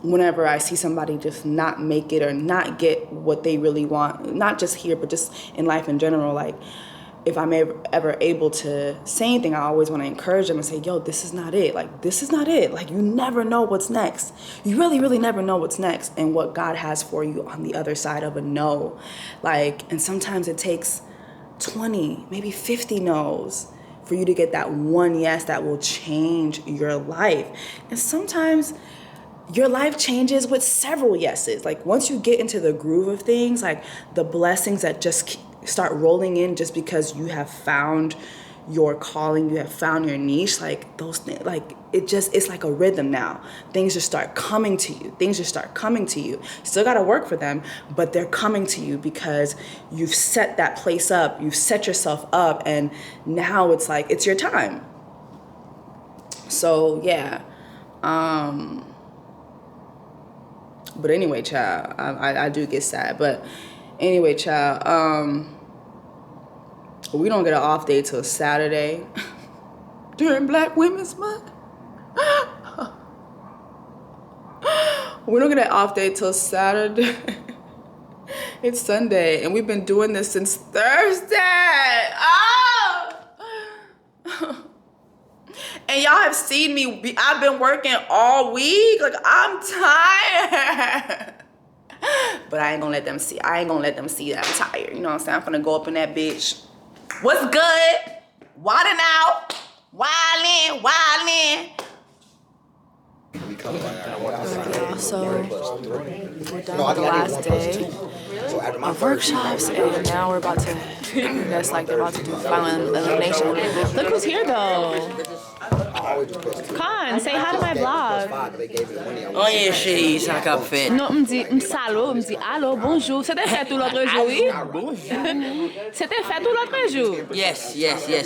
whenever I see somebody just not make it or not get what they really want, not just here, but just in life in general, like, if I'm ever able to say anything, I always want to encourage them and say, yo, this is not it. Like, this is not it. Like, you never know what's next. You really, really never know what's next and what God has for you on the other side of a no. Like, and sometimes it takes 20, maybe 50 no's for you to get that one yes that will change your life. And sometimes your life changes with several yeses. Like, once you get into the groove of things, like the blessings that just start rolling in just because you have found your calling, you have found your niche, like those things, like it's like a rhythm now. Things just start coming to you. Still gotta work for them, but they're coming to you because you've set that place up, you've set yourself up, and now it's like, it's your time. So yeah. But anyway, child, I do get sad, but anyway, child, we don't get an off day till Saturday during Black Women's Month. We don't get an off day till Saturday. It's Sunday, and we've been doing this since Thursday. Oh! and y'all have seen me. I've been working all week. Like, I'm tired. But I ain't gonna let them see. I ain't gonna let them see that I'm tired. You know what I'm saying? I'm gonna go up in that bitch. What's good? Wildin' out. Wildin'. So we're done with the last day of workshops, and now we're about to, I guess like they're about to do final elimination. Look who's here though. Khan, say hi to my vlog. Oh yeah, chérie, ça cap fait. Non, me dit allô, me dit allô, bonjour. C'était fait tout l'autre jour, oui? C'était fait tout l'autre jour. Yes.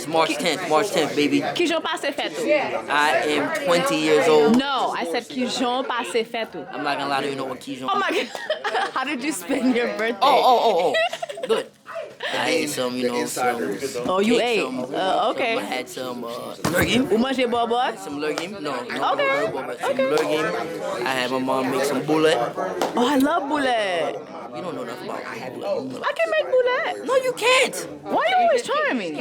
March 10th, baby. Qui j'ont passé fait tout? I am 20 years old. No, I said qui j'ont passé fait tout. I'm not gonna lie to you, know what qui j'ont. Oh my God. How did you spend your birthday? Oh. Good. I ate some, Oh, you ate? Okay. I had some legumes. Vous mangez bobo? Some legumes? No. Okay. Some legumes. I had my mom make some boulet. Oh, I love boulet. You don't know nothing about boulet. I can make boulet. No, you can't. Why are you always trying me?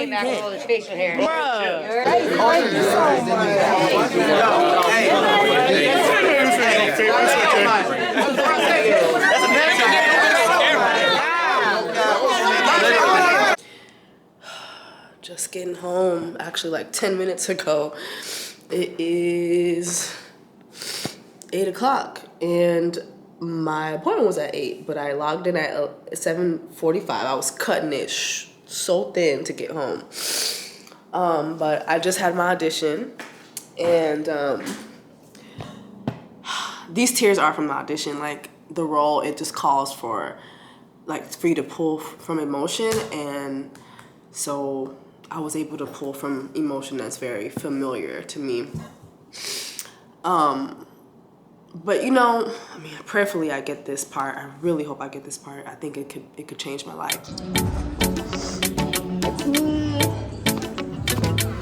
Just getting home, actually like 10 minutes ago. It is 8 o'clock and my appointment was at 8, but I logged in at 7:45. I was cutting it so thin to get home. But I just had my audition, and these tears are from the audition. Like the role, it just calls for you to pull from emotion, and so I was able to pull from emotion that's very familiar to me. But I mean, prayerfully I get this part. I really hope I get this part. I think it could change my life. It's me,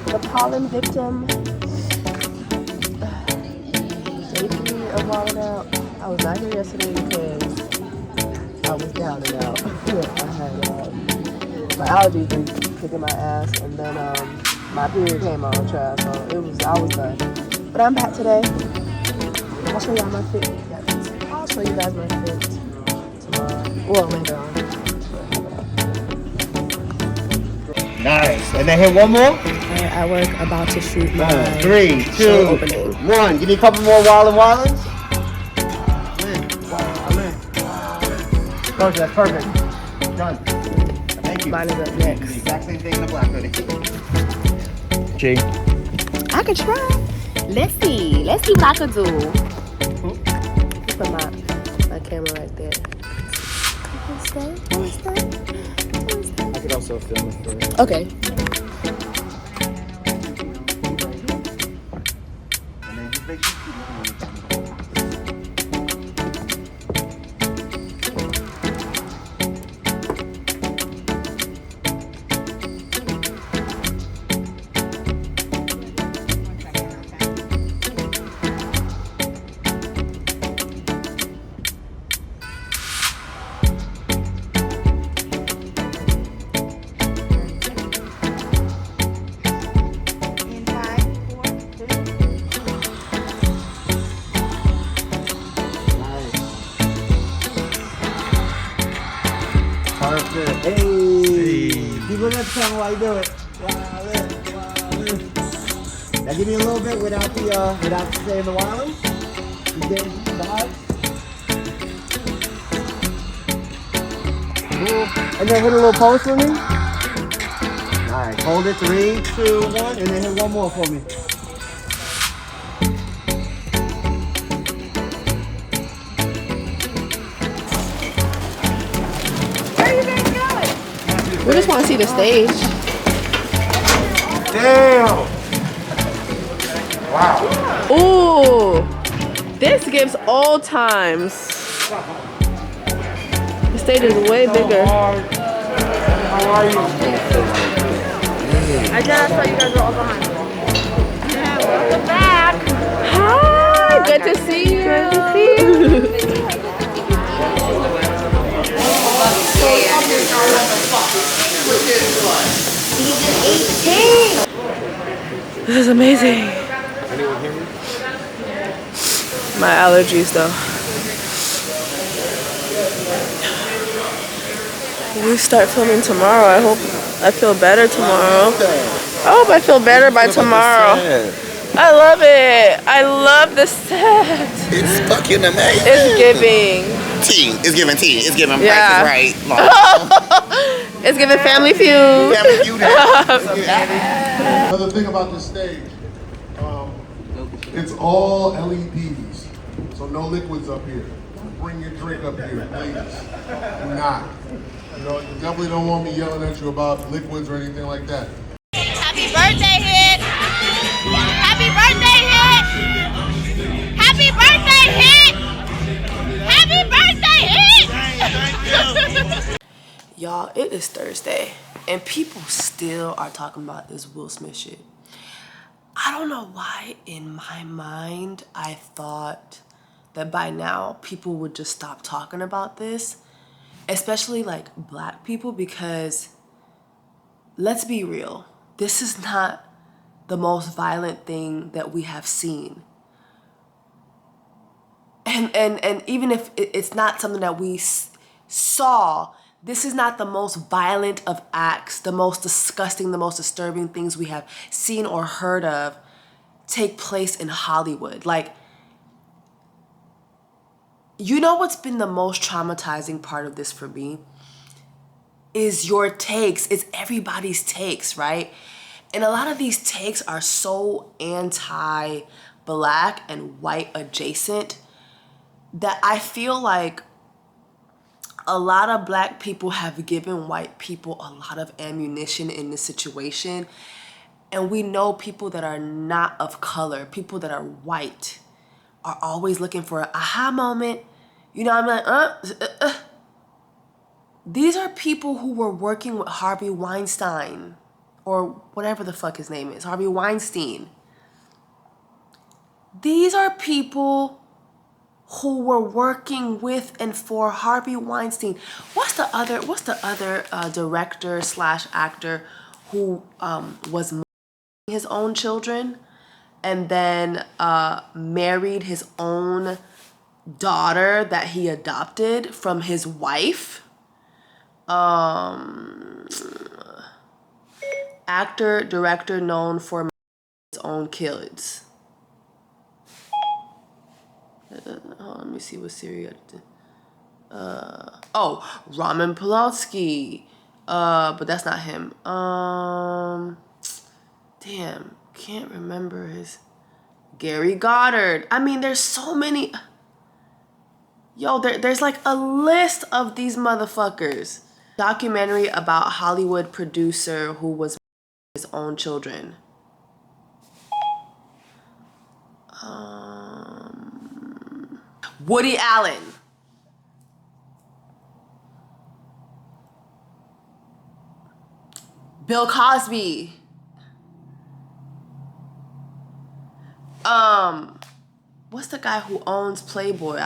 the pollen victim. Day 3 of Wildin' Out. I was not here yesterday because I was down and out. I had my allergies been kicking my ass, and then my period came on trash, so I was done. But I'm back today. I'll show y'all my fit. I'll show you guys my fit tomorrow. Well, later on. Nice. And then hit one more. At work, about to shoot my 3, 2, opening. 1. Give me a couple more Wildins. Coach, that's perfect. Done. Thank you. Mine is up next. The exact same thing in the black hoodie. G. I could try. Let's see what I could do. Put my camera right there. What's that? I could also film it for you. Okay. Perfect. Hey. Keep looking at the camera while you do it. Now give me a little bit without saying the wildin'. You getting the vibes? Cool. And then hit a little pose for me. Alright, hold it. 3, 2, 1, and then hit one more for me. We just want to see the stage. Damn! Wow. Ooh, this gives old times. The stage is way bigger. How are you? I just saw you guys were all behind. Yeah, welcome back. Hi, good to see you. Good to see you. Season 18. This is amazing. Anyone hear me? My allergies, though. We start filming tomorrow. I hope I feel better tomorrow. I hope I feel better by tomorrow. I love it. I love the set. It's fucking amazing. It's giving. Tea. It's giving tea. It's giving Yeah. Price is Right. It's giving Family Feud. Family Feud. Another thing about this stage, it's all LEDs, so no liquids up here. Bring your drink up here, please. Do not. You know, you definitely don't want me yelling at you about liquids or anything like that. Happy birthday, Hit! Happy birthday, Hit! Happy birthday, Hit! Happy birthday, Hit! Y'all, it is Thursday, and people still are talking about this Will Smith shit. I don't know why in my mind I thought that by now people would just stop talking about this, especially like black people, because let's be real, this is not the most violent thing that we have seen. And even if it's not something that we saw, this is not the most violent of acts, the most disgusting, the most disturbing things we have seen or heard of take place in Hollywood. Like, you know what's been the most traumatizing part of this for me? Is your takes, is everybody's takes, right? And a lot of these takes are so anti-black and white adjacent that I feel like a lot of black people have given white people a lot of ammunition in this situation. And we know people that are not of color, people that are white, are always looking for an aha moment. You know, I'm like, These are people who were working with Harvey Weinstein, or whatever the fuck his name is, Harvey Weinstein. These are people who were working with and for Harvey Weinstein. What's the other director / actor who was his own children and then married his own daughter that he adopted from his wife? Actor, director known for his own kids. Let me see what Syria did. Roman Polanski. But that's not him. Damn, can't remember his. Gary Goddard. I mean, there's so many. Yo, there's like a list of these motherfuckers. Documentary about Hollywood producer who was his own children. Woody Allen. Bill Cosby. What's the guy who owns Playboy?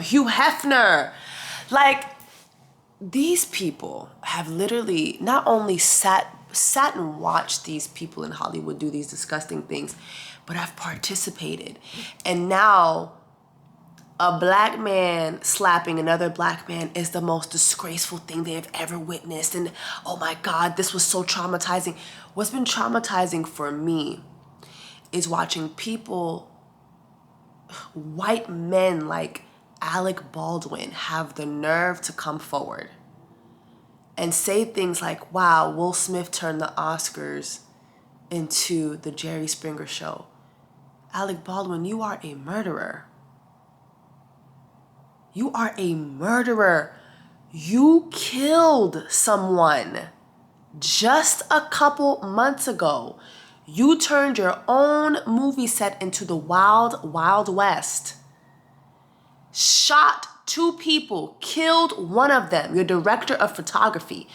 Hugh Hefner. Like, these people have literally not only sat and watched these people in Hollywood do these disgusting things, but have participated. And now a black man slapping another black man is the most disgraceful thing they have ever witnessed. And oh my God, this was so traumatizing. What's been traumatizing for me is watching people, white men like Alec Baldwin, have the nerve to come forward and say things like, wow, Will Smith turned the Oscars into the Jerry Springer show. Alec Baldwin, you are a murderer. You are a murderer. You killed someone just a couple months ago. You turned your own movie set into the wild, wild west. Shot 2 people, killed one of them, your director of photography,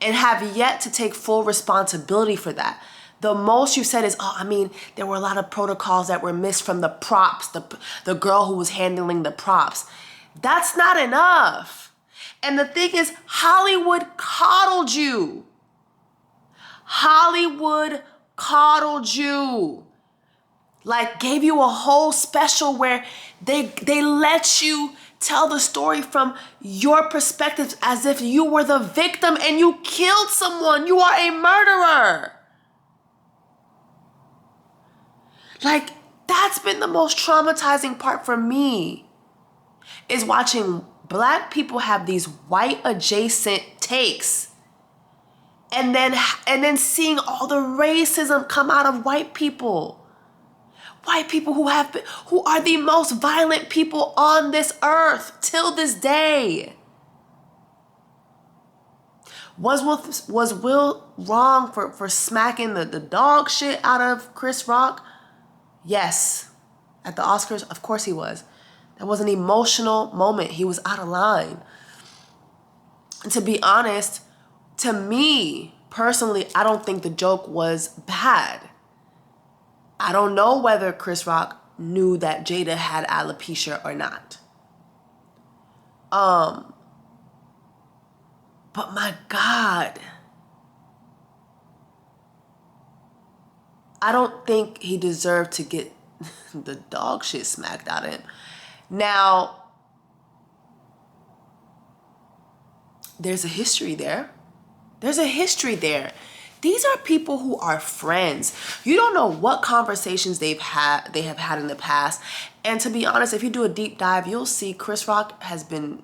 and have yet to take full responsibility for that. The most you said is, there were a lot of protocols that were missed from the props, the girl who was handling the props. That's not enough. And the thing is, Hollywood coddled you. Hollywood coddled you. Like gave you a whole special where they let you tell the story from your perspective as if you were the victim and you killed someone. You are a murderer. Like, that's been the most traumatizing part for me, is watching black people have these white adjacent takes and then seeing all the racism come out of white people. White people who are the most violent people on this earth till this day. Was Will wrong for smacking the dog shit out of Chris Rock? Yes. At the Oscars, of course he was. That was an emotional moment. He was out of line. And to be honest, to me, personally, I don't think the joke was bad. I don't know whether Chris Rock knew that Jada had alopecia or not. But my God, I don't think he deserved to get the dog shit smacked out of him. Now, there's a history there. There's a history there. These are people who are friends. You don't know what conversations they have had in the past. And to be honest, if you do a deep dive, you'll see Chris Rock he's been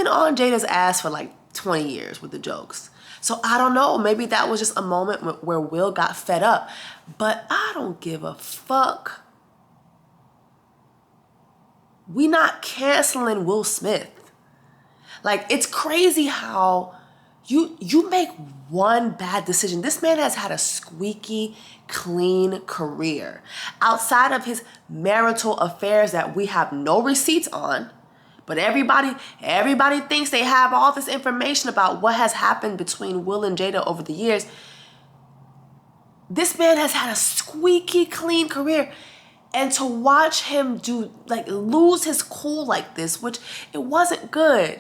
on Jada's ass for like 20 years with the jokes. So I don't know, maybe that was just a moment where Will got fed up. But I don't give a fuck. We not canceling Will Smith. Like, it's crazy how you make one bad decision. This man has had a squeaky clean career outside of his marital affairs that we have no receipts on. But everybody thinks they have all this information about what has happened between Will and Jada over the years. This man has had a squeaky clean career. And to watch him lose his cool like this, which it wasn't good,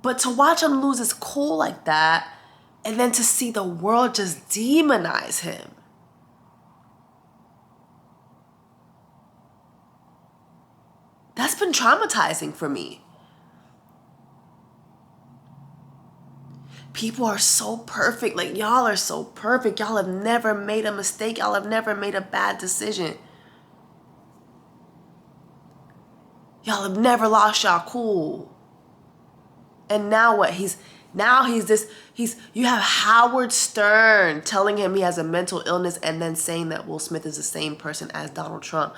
but to watch him lose his cool like that, and then to see the world just demonize him. That's been traumatizing for me. People are so perfect. Like, y'all are so perfect. Y'all have never made a mistake. Y'all have never made a bad decision. Y'all have never lost y'all cool. And now what? You have Howard Stern telling him he has a mental illness and then saying that Will Smith is the same person as Donald Trump.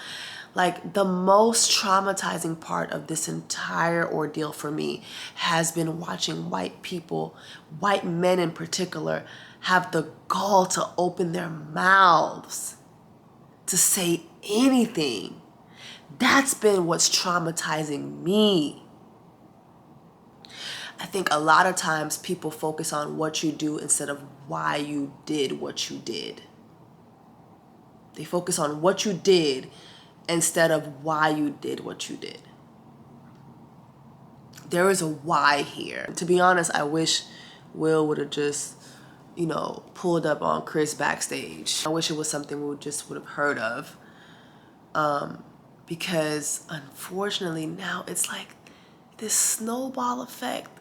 Like, the most traumatizing part of this entire ordeal for me has been watching white people, white men in particular, have the gall to open their mouths to say anything. That's been what's traumatizing me. I think a lot of times people focus on what you do instead of why you did what you did. They focus on what you did instead of why you did what you did. There is a why here. To be honest, I wish Will would have just, pulled up on Chris backstage. I wish it was something we just would have heard of. Because unfortunately now it's like this snowball effect.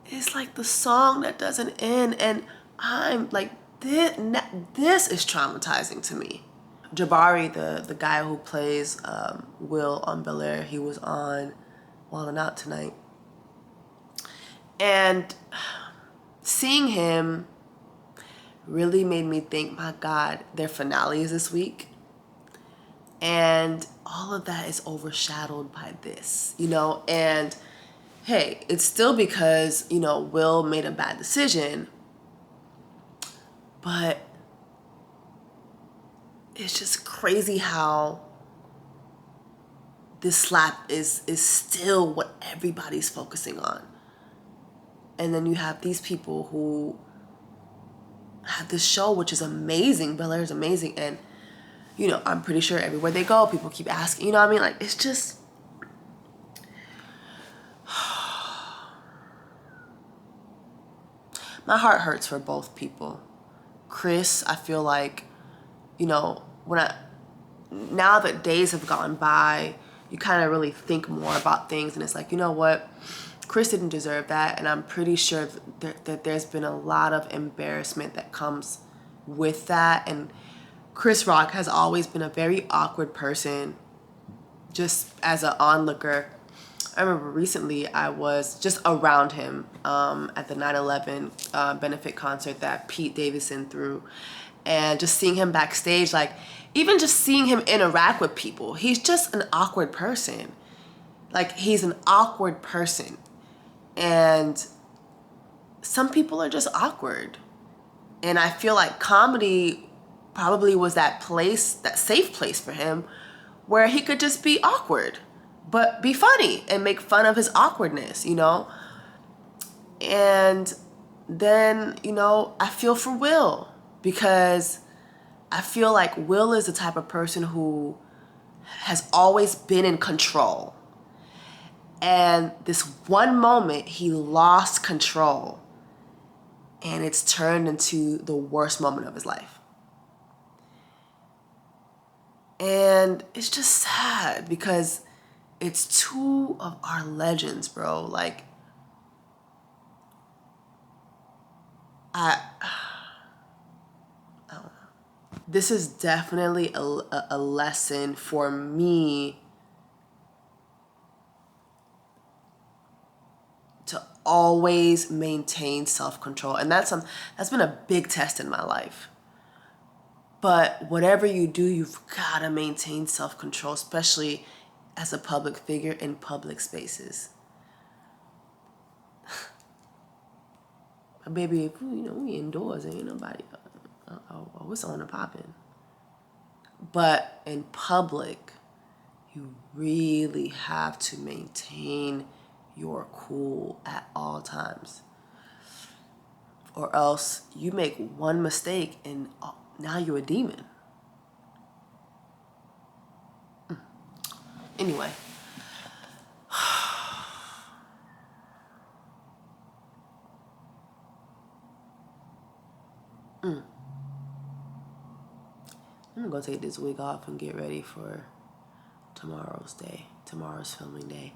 It's like the song that doesn't end, and I'm like, this is traumatizing to me. Jabari, the guy who plays Will on Bel-Air, he was on Wild 'N Out tonight. And seeing him really made me think, my God, their finale is this week. And all of that is overshadowed by this, and hey, it's still because, Will made a bad decision, but it's just crazy how this slap is still what everybody's focusing on. And then you have these people who have this show, which is amazing. Bel-Air is amazing. And, I'm pretty sure everywhere they go, people keep asking, what I mean? Like, it's just, my heart hurts for both people. Chris, I feel like, when now that days have gone by, you kind of really think more about things, and it's like, you know what? Chris didn't deserve that, and I'm pretty sure that there's been a lot of embarrassment that comes with that. And Chris Rock has always been a very awkward person, just as an onlooker. I remember recently I was just around him at the 9/11 benefit concert that Pete Davidson threw, and just seeing him backstage, like even just seeing him interact with people, he's just an awkward person. Like, he's an awkward person. And some people are just awkward. And I feel like comedy probably was that place, that safe place for him, where he could just be awkward, but be funny and make fun of his awkwardness, you know? And then, you know, I feel for Will, because I feel like Will is the type of person who has always been in control. And this one moment, he lost control, and it's turned into the worst moment of his life. And it's just sad, because it's two of our legends, bro. Like, I don't know. This is definitely a lesson for me to always maintain self-control. And that's been a big test in my life. But whatever you do, you've got to maintain self-control, especially as a public figure in public spaces. Baby, if we indoors, ain't nobody, what's on and popping. But in public, you really have to maintain your cool at all times, or else you make one mistake and now you're a demon. Anyway. I'm gonna go take this wig off and get ready for tomorrow's filming day.